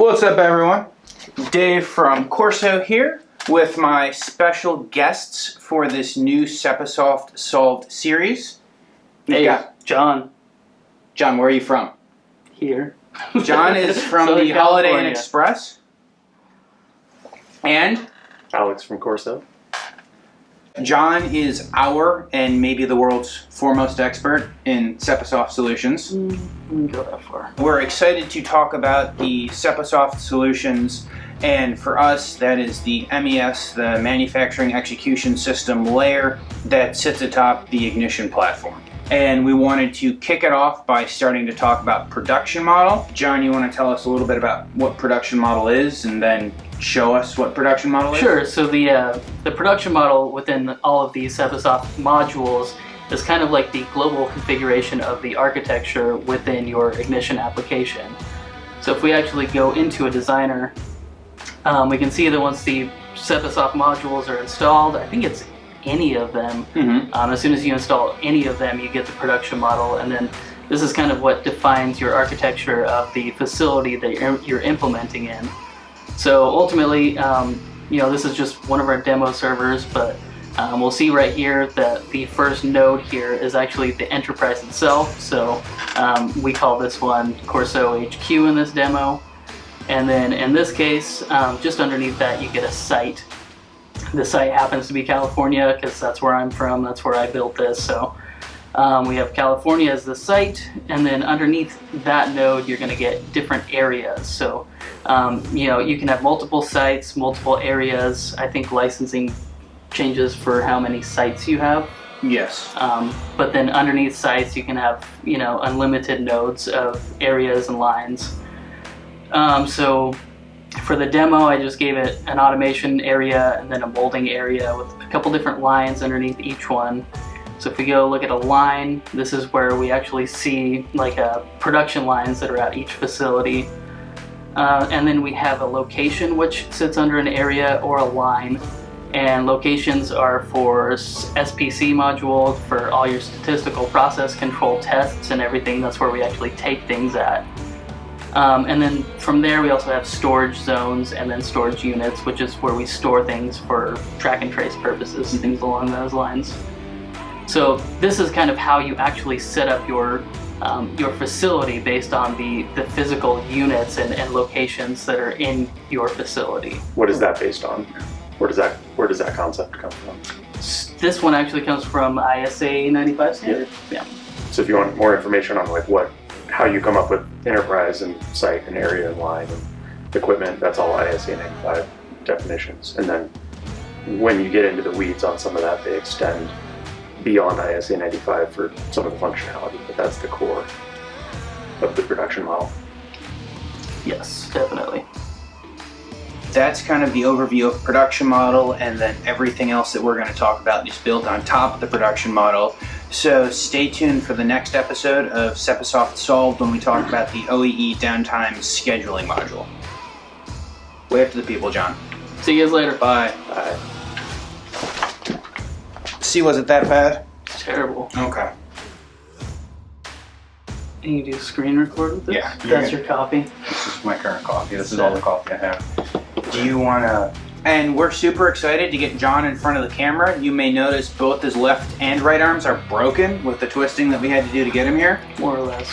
What's up, everyone? Dave from Corso here with my special guests for this new Sepasoft Solved series. Hey, John. John, where are you from? Here. John is from Southern the Holiday Inn California. Express. And Alex from Corso. John is our and maybe the world's foremost expert in Sepasoft solutions. Wouldn't go that far. We're excited to talk about the Sepasoft solutions, and for us that is the MES, the Manufacturing Execution System layer that sits atop the Ignition platform. And we wanted to kick it off by starting to talk about production model. John, you want to tell us a little bit about what production model is and then show us what production model is? Sure. So the production model within all of these Sepasoft modules is kind of like the global configuration of the architecture within your Ignition application. So if we actually go into a designer, we can see that once the Sepasoft modules are installed, I think it's any of them. As soon as you install any of them, you get the production model, and then this is kind of what defines your architecture of the facility that you're implementing in. So ultimately, this is just one of our demo servers, but we'll see right here that the first node here is actually the enterprise itself. So we call this one Corso HQ in this demo. And then in this case, just underneath that, you get a site. The site happens to be California because that's where I'm from. That's where I built this. So we have California as the site, and then underneath that node, you're going to get different areas. So you can have multiple sites, multiple areas. I think licensing changes for how many sites you have. Yes. But then underneath sites, you can have unlimited nodes of areas and lines. So for the demo, I just gave it an automation area and then a molding area with a couple different lines underneath each one. So if we go look at a line, this is where we actually see like production lines that are at each facility. And then we have a location which sits under an area or a line. And locations are for SPC modules, for all your statistical process control tests and everything. That's where we actually take things at. And then from there, we also have storage zones and then storage units, which is where we store things for track and trace purposes and things along those lines. So this is kind of how you actually set up your facility based on the physical units and locations that are in your facility. What is that based on? Where does that concept come from? This one actually comes from ISA 95 standard. Yeah. So if you want more information on how you come up with enterprise and site and area and line and equipment, that's all ISA 95 definitions. And then when you get into the weeds on some of that, they extend beyond ISA 95 for some of the functionality, but that's the core of the production model. Yes, definitely. That's kind of the overview of production model, and then everything else that we're going to talk about is built on top of the production model. So stay tuned for the next episode of Sepasoft Solved when we talk about the OEE downtime scheduling module. Wave to the people, John. See you guys later. Bye. Bye. See, was it that bad? Terrible. Okay. And you do screen record with this? Yeah. That's your copy? This is my current coffee. This is all the coffee I have. Do you want to... And we're super excited to get John in front of the camera. You may notice both his left and right arms are broken with the twisting that we had to do to get him here. More or less.